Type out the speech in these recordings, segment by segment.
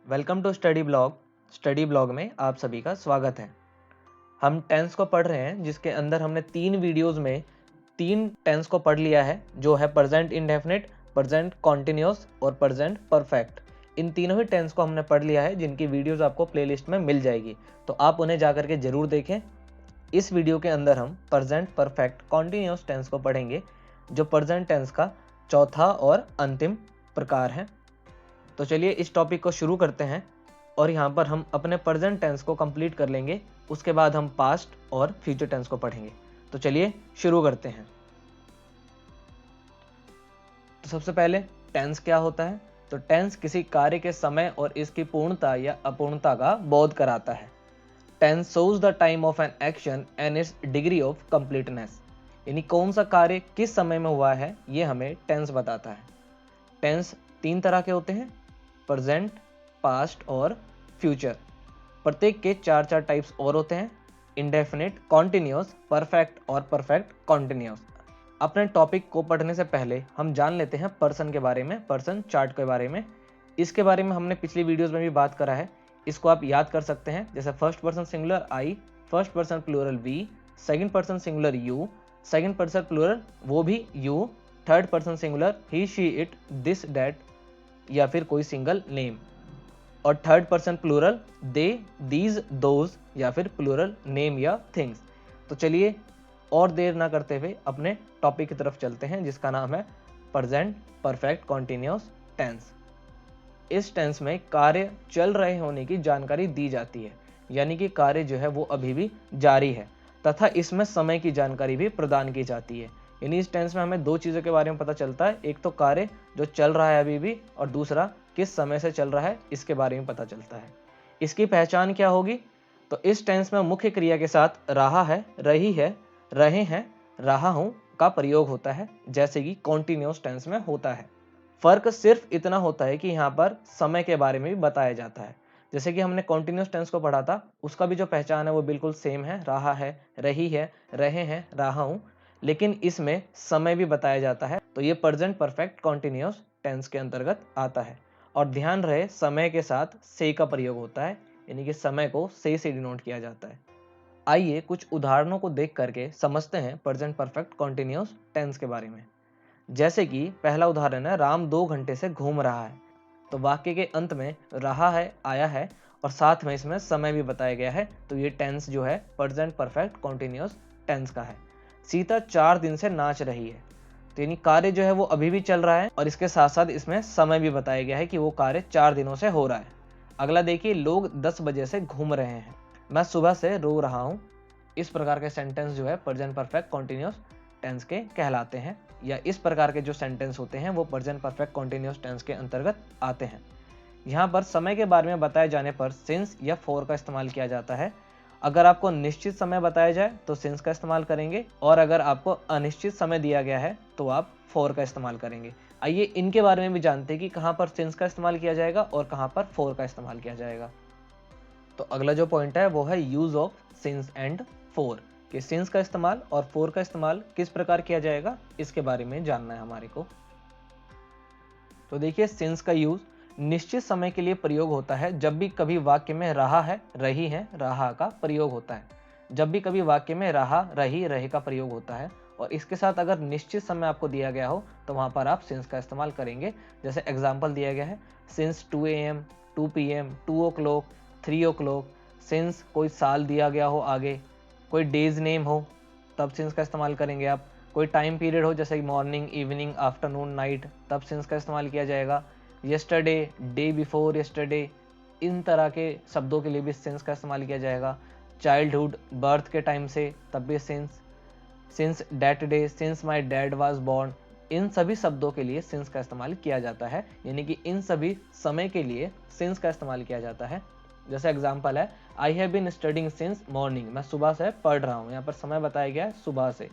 Welcome to study blog. Study blog में आप सभी का स्वागत है। हम टेंस को पढ़ रहे हैं, जिसके अंदर हमने 3 वीडियोस में 3 टेंस को पढ़ लिया है, जो है प्रेजेंट इंडेफिनिट, प्रेजेंट कॉन्टिन्यूअस और प्रेजेंट परफेक्ट। इन तीनों ही टेंस को हमने पढ़ लिया है, जिनकी वीडियोस आपको प्लेलिस्ट में मिल जाएगी, तो आप उन्हें जाकर के जरूर देखें। इस वीडियो के अंदर हम प्रेजेंट परफेक्ट कॉन्टिन्यूअस टेंस को पढ़ेंगे, जो प्रेजेंट टेंस का चौथा और अंतिम प्रकार है। तो चलिए इस टॉपिक को शुरू करते हैं, और यहाँ पर हम अपने प्रेजेंट टेंस को कंप्लीट कर लेंगे। उसके बाद हम पास्ट और फ्यूचर टेंस को पढ़ेंगे। तो चलिए शुरू करते हैं। तो सबसे पहले टेंस क्या होता है? तो टेंस किसी कार्य के समय और इसकी पूर्णता या अपूर्णता का बोध कराता है। Tense shows the time of an action and its degree of completeness, यानी कौन सा कार्य किस समय में हुआ है, ये हमें टेंस बताता है। टेंस 3 तरह के होते हैं, प्रेजेंट, पास्ट और फ्यूचर। प्रत्येक के 4 टाइप्स और होते हैं, इंडेफिनिट, कॉन्टिन्यूअस, परफेक्ट और परफेक्ट कॉन्टिन्यूअस। अपने टॉपिक को पढ़ने से पहले हम जान लेते हैं पर्सन के बारे में, पर्सन चार्ट के बारे में। इसके बारे में हमने पिछली वीडियोस में भी बात करा है, इसको आप याद कर सकते हैं। जैसे first person singular I, first person plural we, second person singular you, second person plural वो भी you, third person singular he she it this that या फिर कोई सिंगल नेम, और third person plural they these those या फिर plural name या things. तो चलिए और देर ना करते हुए अपने टॉपिक की तरफ चलते हैं, जिसका नाम है प्रेजेंट परफेक्ट कॉन्टिन्यूअस टेंस। इस टेंस में कार्य चल रहे होने की जानकारी दी जाती है, यानी कि कार्य जो है वो अभी भी जारी है, तथा इसमें समय की जानकारी भी प्रदान की जाती है। यानी इस टेंस में हमें 2 चीज़ों के बारे में पता चलता है, एक तो कार्य जो चल रहा है अभी भी, और दूसरा किस समय से चल रहा है इसके बारे में पता चलता है। इसकी पहचान क्या होगी? तो इस टेंस में मुख्य क्रिया के साथ रहा है, रही है, रहे हैं, रहा हूं का प्रयोग होता है, जैसे कि कॉन्टिन्यूअस टेंस में होता है। फर्क सिर्फ इतना होता है कि यहाँ पर समय के बारे में भी बताया जाता है। जैसे कि हमने कॉन्टिन्यूअस टेंस को पढ़ा था, उसका भी जो पहचान है वो बिल्कुल सेम है, रहा है, रही है, रहे हैं, रहा हूं, लेकिन इसमें समय भी बताया जाता है। तो ये प्रेजेंट परफेक्ट कॉन्टिन्यूअस टेंस के अंतर्गत आता है। और ध्यान रहे, समय के साथ से का प्रयोग होता है, यानी कि समय को से डिनोट किया जाता है। आइए कुछ उदाहरणों को देख करके समझते हैं प्रेजेंट परफेक्ट कॉन्टिन्यूअस टेंस के बारे में। जैसे कि पहला उदाहरण है, राम 2 घंटे से घूम रहा है। तो वाक्य के अंत में रहा है आया है, और साथ में इसमें समय भी बताया गया है। तो ये टेंस जो है प्रेजेंट परफेक्ट कॉन्टिन्यूअस टेंस का है। सीता 4 दिन से नाच रही है। तो यानी कार्य जो है वो अभी भी चल रहा है, और इसके साथ साथ इसमें समय भी बताया गया है कि वो कार्य 4 दिनों से हो रहा है। अगला देखिए, लोग 10 बजे से घूम रहे हैं, मैं सुबह से रो रहा हूँ। इस प्रकार के सेंटेंस जो है प्रेजेंट परफेक्ट कॉन्टिन्यूअस टेंस के कहलाते हैं, या इस प्रकार के जो सेंटेंस होते हैं वो प्रेजेंट परफेक्ट कॉन्टिन्यूअस टेंस के अंतर्गत आते हैं। यहाँ पर समय के बारे में बताए जाने पर सिंस या फॉर का इस्तेमाल किया जाता है। अगर आपको निश्चित समय बताया जाए तो सिंस का इस्तेमाल करेंगे, और अगर आपको अनिश्चित समय दिया गया है तो आप फॉर का इस्तेमाल करेंगे। आइए इनके बारे में भी जानते हैं कि कहाँ पर सिंस का इस्तेमाल किया जाएगा और कहाँ पर फॉर का इस्तेमाल किया जाएगा। तो अगला जो पॉइंट है वो है use of since and for, कि सिंस का इस्तेमाल और फॉर का इस्तेमाल किस प्रकार किया जाएगा, इसके बारे में जानना है हमारे को। तो देखिए, सिंस का यूज निश्चित समय के लिए प्रयोग होता है जब भी कभी वाक्य में रहा है, रही है, रहा का प्रयोग होता है। जब भी कभी वाक्य में रहा, रही, रहे का प्रयोग होता है, और इसके साथ अगर निश्चित समय आपको दिया गया हो तो वहां पर आप सिंस का इस्तेमाल करेंगे। जैसे एग्जाम्पल दिया गया है, since 2 AM, 2 PM, 2 o'clock, 3 o'clock। Since कोई साल दिया गया हो, आगे कोई डेज नेम हो, तब सिंस का इस्तेमाल करेंगे आप। कोई टाइम पीरियड हो, जैसे मॉर्निंग, इवनिंग, आफ्टरनून, नाइट, तब सिंस का इस्तेमाल किया जाएगा। यस्टरडे, डे बिफोर यस्टरडे, इन तरह के शब्दों के लिए भी सिंस का इस्तेमाल किया जाएगा। चाइल्डहुड, बर्थ के टाइम से, तब भी since. Since that day, since my dad was born, इन सभी शब्दों के लिए सिंस का इस्तेमाल किया जाता है, यानी कि इन सभी समय के लिए सिंस का इस्तेमाल किया जाता है। जैसे एग्जाम्पल है, I have been studying since morning, मैं सुबह से पढ़ रहा हूँ। यहाँ पर समय बताया गया है सुबह से,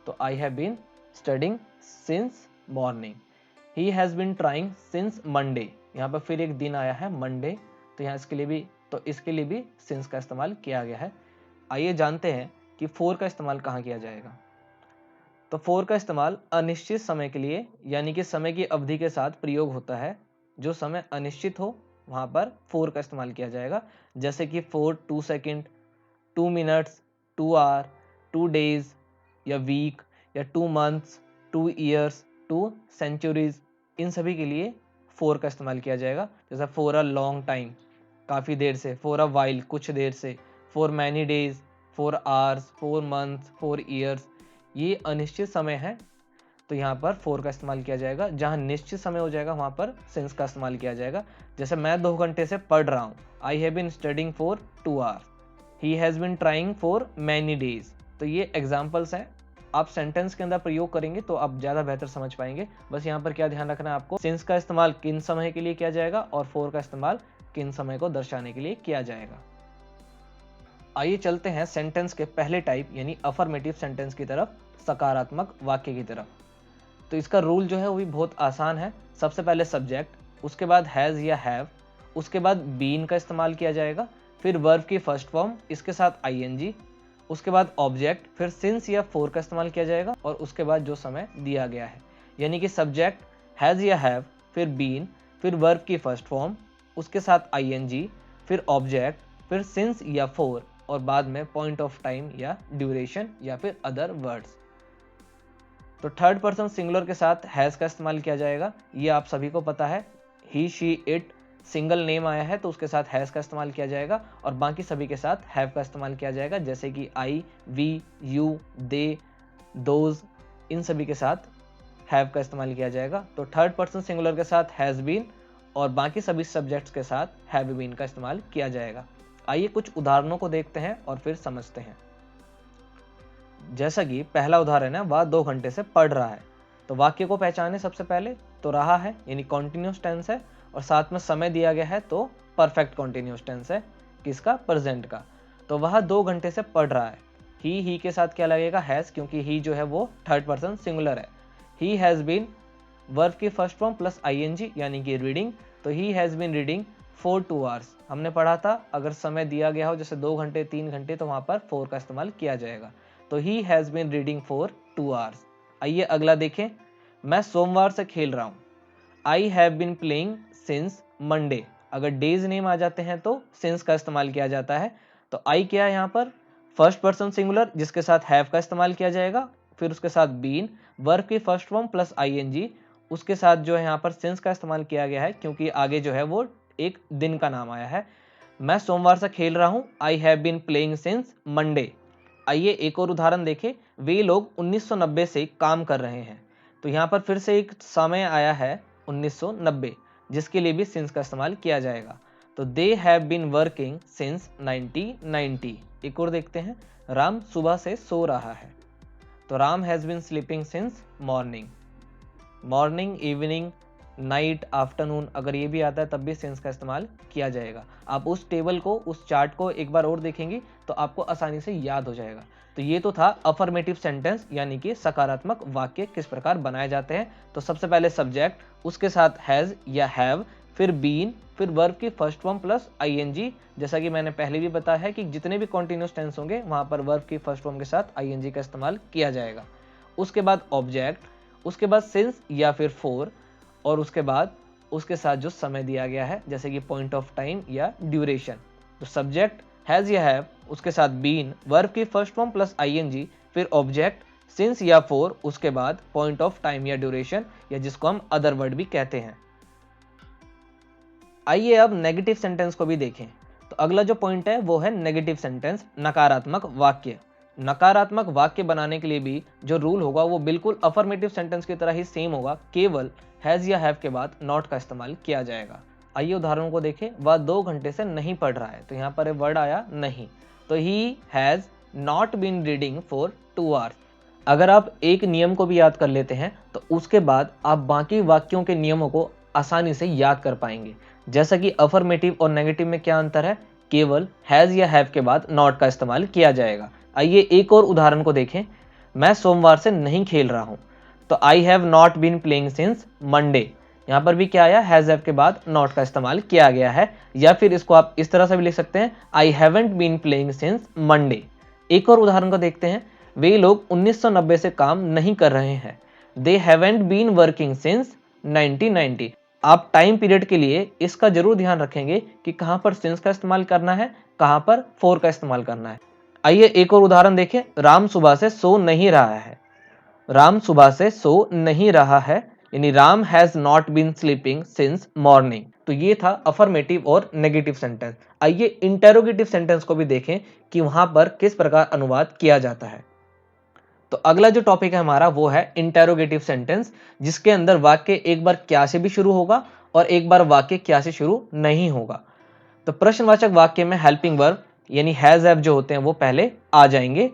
तो I have been studying since morning. He has been trying since Monday, यहाँ पर फिर एक दिन आया है मंडे, तो यहाँ इसके लिए भी सिंस का इस्तेमाल किया गया है। आइए जानते हैं कि फोर का इस्तेमाल कहाँ किया जाएगा। तो फोर का इस्तेमाल अनिश्चित समय के लिए, यानी कि समय की अवधि के साथ प्रयोग होता है। जो समय अनिश्चित हो वहाँ पर फोर का इस्तेमाल किया जाएगा। जैसे कि 4 2 सेकेंड, 2 मिनट्स, 2 आवर, 2 डेज या वीक, या 2 मंथ्स, 2 ईयर्स, 2 सेंचुरीज, इन सभी के लिए फोर का इस्तेमाल किया जाएगा। जैसे फॉर अ लॉन्ग टाइम, काफ़ी देर से, फॉर अ वाइल, कुछ देर से, for many days, 4 hours, 4 months, 4 years, ये अनिश्चित समय है, तो यहाँ पर फोर का इस्तेमाल किया जाएगा। जहाँ निश्चित समय हो जाएगा वहाँ पर सिंस का इस्तेमाल किया जाएगा। जैसे मैं 2 घंटे से पढ़ रहा हूँ, I have been studying for 2 hours, he has been trying for many days. तो ये एग्जाम्पल्स हैं, आप सेंटेंस के अंदर प्रयोग करेंगे तो आप ज़्यादा बेहतर समझ पाएंगे। बस यहाँ पर क्या ध्यान रखना है आपको, सिंस का इस्तेमाल किन समय के लिए किया जाएगा और फोर का इस्तेमाल किन समय को दर्शाने के लिए किया जाएगा। आइए चलते हैं सेंटेंस के पहले टाइप यानी अफर्मेटिव सेंटेंस की तरफ, सकारात्मक वाक्य की तरफ। तो इसका रूल जो है वो भी बहुत आसान है। सबसे पहले सब्जेक्ट, उसके बाद हैज़ या हैव, उसके बाद बीन का इस्तेमाल किया जाएगा, फिर वर्ब की फर्स्ट फॉर्म, इसके साथ आईएनजी, उसके बाद ऑब्जेक्ट, फिर सिंस या फोर का इस्तेमाल किया जाएगा, और उसके बाद जो समय दिया गया है। यानी कि सब्जेक्ट, हैज़ या हैव, फिर बीन, फिर वर्ब की फर्स्ट फॉर्म, उसके साथ आईएनजी, फिर ऑब्जेक्ट, फिर सिंस या फोर, और बाद में पॉइंट ऑफ टाइम या ड्यूरेशन या फिर अदर वर्ड्स। तो थर्ड पर्सन सिंगुलर के साथ हैज़ का इस्तेमाल किया जाएगा, ये आप सभी को पता है। ही, शी, इट सिंगल नेम आया है तो उसके साथ हैज़ का इस्तेमाल किया जाएगा, और बाकी सभी के साथ हैव का इस्तेमाल किया जाएगा। जैसे कि आई, वी, यू, दे, दोज, इन सभी के साथ हैव का इस्तेमाल किया जाएगा। तो थर्ड पर्सन सिंगुलर के साथ हैज़ बीन और बाकी सभी सब्जेक्ट्स के साथ हैव बीन का इस्तेमाल किया जाएगा। आइए कुछ उदाहरणों को देखते हैं और फिर समझते हैं। जैसा कि पहला उदाहरण है, वह 2 घंटे से पढ़ रहा है, तो वाक्य को पहचाने सबसे पहले। तो रहा है यानी कॉन्टिन्यूस टेंस है, और साथ में समय दिया गया है तो परफेक्ट कॉन्टिन्यूस टेंस है, किसका, प्रेजेंट का। तो वह 2 घंटे से पढ़ रहा है, ही के साथ क्या लगेगा, हैज़, क्योंकि ही जो है वो थर्ड पर्सन सिंगुलर है। ही हैज़ बीन, वर्ब की फर्स्ट फॉर्म प्लस आईएनजी यानी कि रीडिंग, तो he has been reading for 2 hours. हमने पढ़ा था अगर समय दिया गया हो जैसे 2 घंटे 3 घंटे, तो वहाँ पर फोर का इस्तेमाल किया जाएगा। तो he has been reading for 2 hours. आइए अगला देखें, मैं सोमवार से खेल रहा हूँ, I have been playing since Monday. अगर डेज नेम आ जाते हैं तो सिंस का इस्तेमाल किया जाता है। तो आई क्या है यहाँ पर, फर्स्ट पर्सन सिंगुलर जिसके साथ हैव का इस्तेमाल किया जाएगा, फिर उसके साथ बीन, वर्ब की फर्स्ट फॉर्म प्लस आईएनजी, उसके साथ जो है यहाँ पर सिंस का इस्तेमाल किया गया है क्योंकि आगे जो है वो एक दिन का नाम आया है। मैं सोमवार से खेल रहा हूँ, I have been playing since Monday. आइए एक और उदाहरण देखें, वे लोग 1990 से काम कर रहे हैं। तो यहाँ पर फिर से एक समय आया है 1990, जिसके लिए भी सिंस का इस्तेमाल किया जाएगा। तो they have been working since 1990। एक और देखते हैं, राम सुबह से सो रहा है, तो Ram has been sleeping since morning. Morning, evening, night, afternoon, अगर ये भी आता है तब भी सिंस का इस्तेमाल किया जाएगा। आप उस टेबल को, उस चार्ट को एक बार और देखेंगे तो आपको आसानी से याद हो जाएगा। तो ये तो था अफर्मेटिव सेंटेंस यानी कि सकारात्मक वाक्य किस प्रकार बनाए जाते हैं। तो सबसे पहले सब्जेक्ट, उसके साथ हैज़ या हैव, फिर बीन, फिर वर्ब की फर्स्ट फॉर्म प्लस आईएनजी। जैसा कि मैंने पहले भी बताया है कि जितने भी कॉन्टिन्यूस टेंस होंगे वहाँ पर वर्ब की फर्स्ट फॉर्म के साथ आईएनजी का इस्तेमाल किया जाएगा। उसके बाद ऑब्जेक्ट, उसके बाद सिंस या फिर फोर, और उसके बाद उसके साथ जो समय दिया गया है जैसे कि पॉइंट ऑफ टाइम या ड्यूरेशन। तो सब्जेक्ट हैज़ या हैव, उसके साथ बीन, वर्ब की फर्स्ट फॉर्म प्लस आईएनजी, फिर ऑब्जेक्ट, सिंस या फोर, उसके बाद पॉइंट ऑफ टाइम या ड्यूरेशन, या जिसको हम अदर वर्ड भी कहते हैं। आइए अब नेगेटिव सेंटेंस को भी देखें। तो अगला जो पॉइंट है वो है नेगेटिव सेंटेंस, नकारात्मक वाक्य। नकारात्मक वाक्य बनाने के लिए भी जो रूल होगा वो बिल्कुल अफर्मेटिव सेंटेंस की तरह ही सेम होगा, केवल हैज़ या हैव के बाद नॉट का इस्तेमाल किया जाएगा। आइए उदाहरणों को देखें। वह 2 घंटे से नहीं पढ़ रहा है, तो यहाँ पर वर्ड आया नहीं, तो he has not been reading for 2 hours. अगर आप एक नियम को भी याद कर लेते हैं तो उसके बाद आप बाकी वाक्यों के नियमों को आसानी से याद कर पाएंगे। जैसा कि अफर्मेटिव और नेगेटिव में क्या अंतर है, केवल हैज या हैव के बाद नॉट का इस्तेमाल किया जाएगा। आइए एक और उदाहरण को देखें। मैं सोमवार से नहीं खेल रहा हूं, तो I have not been playing since Monday. यहाँ पर भी क्या आया, हैज हैव के बाद नॉट का इस्तेमाल किया गया है। या फिर इसको आप इस तरह से भी लिख सकते हैं, I haven't been playing since Monday. एक और उदाहरण को देखते हैं। वे लोग 1990 से काम नहीं कर रहे हैं। They haven't been working since 1990। आप टाइम पीरियड के लिए इसका जरूर ध्यान रखेंगे कि कहां पर सिंस का इस्तेमाल करना है, कहां पर फॉर का इस्तेमाल करना है। आइए एक और उदाहरण देखें। राम सुबह से सो नहीं रहा है। राम सुबह से सो नहीं रहा है, यानी Ram has not been sleeping since morning. तो ये था अफर्मेटिव और नेगेटिव सेंटेंस। आइए इंटेरोगेटिव सेंटेंस को भी देखें कि वहां पर किस प्रकार अनुवाद किया जाता है। तो अगला जो टॉपिक है हमारा वो है इंटेरोगेटिव सेंटेंस, जिसके अंदर वाक्य एक बार क्या से भी शुरू होगा और एक बार वाक्य क्या से शुरू नहीं होगा। तो प्रश्नवाचक वाक्य में हेल्पिंग वर्ब यानी हैज हैव जो होते हैं वो पहले आ जाएंगे,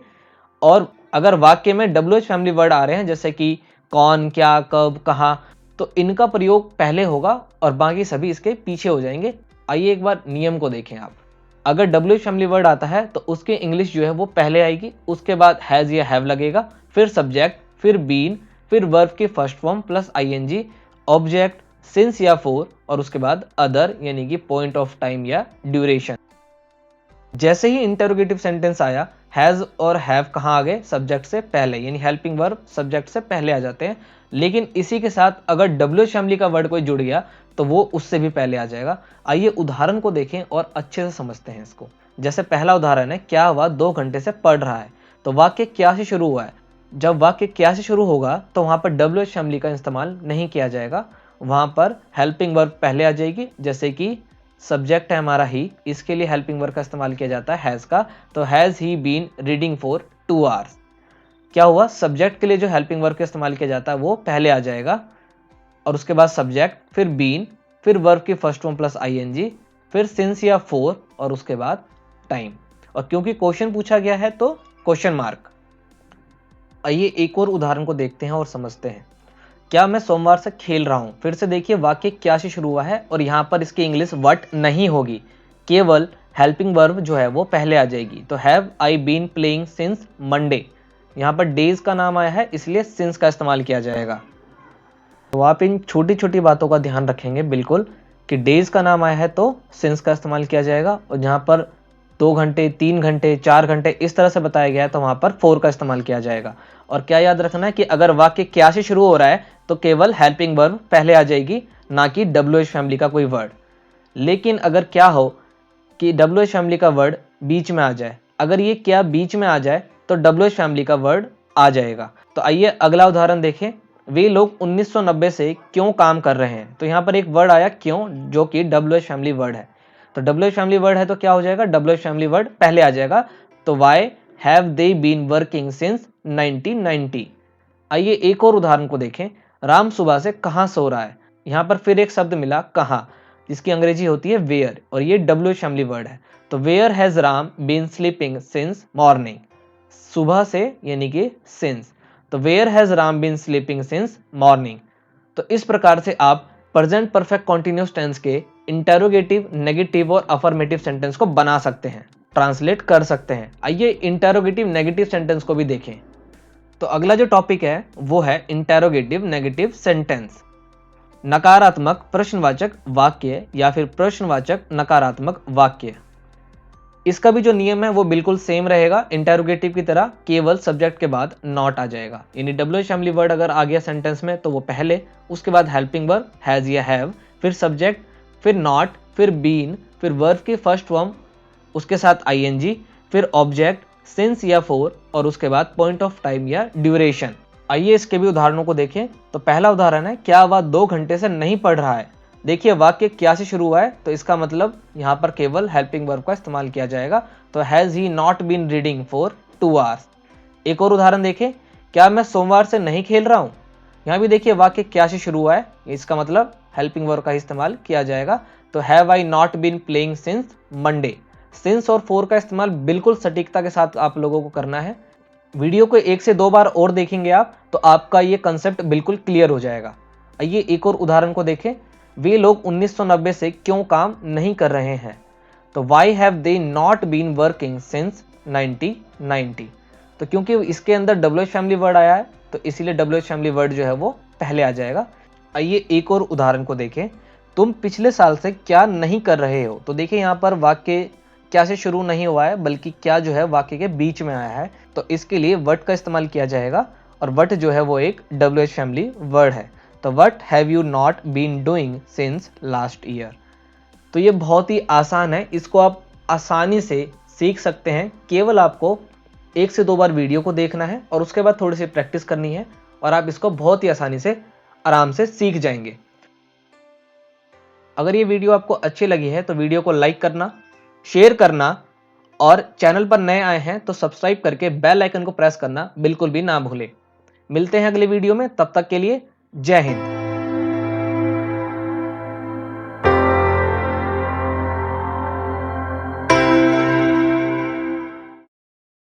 और अगर वाक्य में WH फैमिली वर्ड आ रहे हैं जैसे कि कौन, क्या, कब, कहाँ, तो इनका प्रयोग पहले होगा और बाकी सभी इसके पीछे हो जाएंगे। आइए एक बार नियम को देखें आप। अगर WH फैमिली वर्ड आता है तो उसकी इंग्लिश जो है वो पहले आएगी, उसके बाद हैज या हैव लगेगा, फिर सब्जेक्ट, फिर बीन, फिर वर्ब की first form plus ING, object, since या फोर, और उसके बाद अदर यानी कि पॉइंट ऑफ टाइम या ड्यूरेशन। जैसे ही इंटरोगेटिव सेंटेंस आया, हैज और हैव कहाँ आ गए, सब्जेक्ट से पहले, यानी हेल्पिंग वर्ब सब्जेक्ट से पहले आ जाते हैं। लेकिन इसी के साथ अगर WH फैमिली का वर्ड कोई जुड़ गया तो वो उससे भी पहले आ जाएगा। आइए उदाहरण को देखें और अच्छे से समझते हैं इसको। जैसे पहला उदाहरण है, क्या हुआ 2 घंटे से पढ़ रहा है। तो वाक्य क्या से शुरू हुआ है। जब वाक्य क्या से शुरू होगा तो वहां पर WH फैमिली का इस्तेमाल नहीं किया जाएगा, वहां पर हेल्पिंग वर्ब पहले आ जाएगी। जैसे कि सब्जेक्ट है हमारा ही, इसके लिए हेल्पिंग वर्ब का इस्तेमाल किया जाता है हैज का। तो has he been reading for 2 hours. क्या हुआ, सब्जेक्ट के लिए जो हेल्पिंग वर्ब का इस्तेमाल किया जाता है वो पहले आ जाएगा, और उसके बाद सब्जेक्ट, फिर बीन, फिर वर्ब की फर्स्ट फॉर्म प्लस ING, फिर सिंस या फोर, और उसके बाद टाइम। और क्योंकि क्वेश्चन पूछा गया है तो क्वेश्चन मार्क। आइए एक और उदाहरण को देखते हैं और समझते हैं। क्या मैं सोमवार से खेल रहा हूं। फिर से देखिए वाक्य क्या से शुरू हुआ है और यहां पर इसकी इंग्लिश वट नहीं होगी, केवल हेल्पिंग वर्ब जो है वो पहले आ जाएगी। तो have I been playing since Monday. यहां पर डेज का नाम आया है इसलिए सिंस का इस्तेमाल किया जाएगा। तो आप इन छोटी छोटी बातों का ध्यान रखेंगे बिल्कुल, कि डेज का नाम आया है तो सिंस का इस्तेमाल किया जाएगा, और जहां पर 2 घंटे, 3 घंटे, 4 घंटे इस तरह से बताया गया है तो वहां पर फोर का इस्तेमाल किया जाएगा। और क्या याद रखना है कि अगर वाक्य क्या से शुरू हो रहा है तो केवल हेल्पिंग वर्ब पहले आ जाएगी, ना कि WH फैमिली का कोई वर्ड। लेकिन अगर क्या हो कि WH फैमिली का वर्ड बीच में आ जाए, अगर ये क्या बीच में आ जाए तो WH फैमिली का वर्ड आ जाएगा। तो आइए अगला उदाहरण देखें। वे लोग 1990 से क्यों काम कर रहे हैं। तो यहाँ पर एक वर्ड आया क्यों, जो कि WH फैमिली वर्ड है। तो WH फैमिली वर्ड है तो क्या हो जाएगा, WH फैमिली वर्ड पहले आ जाएगा। तो why have they been working since 1990। आइए एक और उदाहरण को देखें। राम सुबह से कहाँ सो रहा है। यहाँ पर फिर एक शब्द मिला कहाँ, जिसकी अंग्रेजी होती है वेयर, और ये WH फैमिली वर्ड है। तो where has Ram been sleeping since morning. सुबह से यानी कि सिंस। तो where has Ram been sleeping since morning. तो इस प्रकार से आप प्रेजेंट परफेक्ट कॉन्टिन्यूअस टेंस के इंटेरोगेटिव, नेगेटिव और अफर्मेटिव सेंटेंस को बना सकते हैं, ट्रांसलेट कर सकते हैं। आइए इंटेरोगेटिव नेगेटिव सेंटेंस को भी देखें। तो अगला जो टॉपिक है वो है इंटेरोगेटिव नेगेटिव सेंटेंस। नकारात्मक प्रश्नवाचक वाक्य या फिर प्रश्नवाचक नकारात्मक वाक्य। इसका भी जो नियम है वो बिल्कुल सेम रहेगा इंटेरोगेटिव की तरह, केवल सब्जेक्ट के बाद नॉट आ जाएगा। यानी WH फैमिली वर्ड अगर आ गया सेंटेंस में तो वो पहले, उसके बाद हेल्पिंग वर्ब हैज या हैव, फिर सब्जेक्ट, फिर नॉट, फिर बीन, फिर वर्ब की फर्स्ट फॉर्म उसके साथ ING, फिर ऑब्जेक्ट, सिंस या फोर, और उसके बाद पॉइंट ऑफ टाइम या ड्यूरेशन। आइए इसके भी उदाहरणों को देखें। तो पहला उदाहरण है, क्या वह 2 घंटे से नहीं पढ़ रहा है। देखिए वाक्य क्या से शुरू हुआ है तो इसका मतलब यहाँ पर केवल हेल्पिंग वर्ब का इस्तेमाल किया जाएगा। तो has he not been reading for 2 hours. एक और उदाहरण देखें, क्या मैं सोमवार से नहीं खेल रहा हूँ। यहाँ भी देखिए वाक्य क्या से शुरू हुआ है, इसका मतलब हेल्पिंग वर्ब का इस्तेमाल किया जाएगा। तो have I not been playing since Monday. Since और फोर का इस्तेमाल बिल्कुल सटीकता के साथ आप लोगों को करना है। वीडियो को 1 से 2 बार और देखेंगे आप तो आपका ये कंसेप्ट बिल्कुल क्लियर हो जाएगा। आइए एक और उदाहरण को देखें। वे लोग 1990 से क्यों काम नहीं कर रहे हैं? तो why have they not been working since 1990? तो क्योंकि इसके अंदर WH फैमिली वर्ड आया है तो इसीलिए WH फैमिली वर्ड जो है वो पहले आ जाएगा। आइए एक और उदाहरण को देखें। तुम पिछले साल से क्या नहीं कर रहे हो? तो देखिए यहाँ पर वाक्य क्या से शुरू नहीं हुआ है बल्कि क्या जो है वाक्य के बीच में आया है, तो इसके लिए वट का इस्तेमाल किया जाएगा और वट जो है वो एक WH फैमिली वर्ड है। तो what have you not been doing since last year? तो ये बहुत ही आसान है, इसको आप आसानी से सीख सकते हैं। केवल आपको 1 से 2 बार वीडियो को देखना है और उसके बाद थोड़ी सी प्रैक्टिस करनी है और आप इसको बहुत ही आसानी से आराम से सीख जाएंगे। अगर ये वीडियो आपको अच्छी लगी है तो वीडियो को लाइक करना, शेयर करना और चैनल पर नए आए हैं तो सब्सक्राइब करके बेल आइकन को प्रेस करना बिल्कुल भी ना भूलें। मिलते हैं अगले वीडियो में, तब तक के लिए जय हिंद।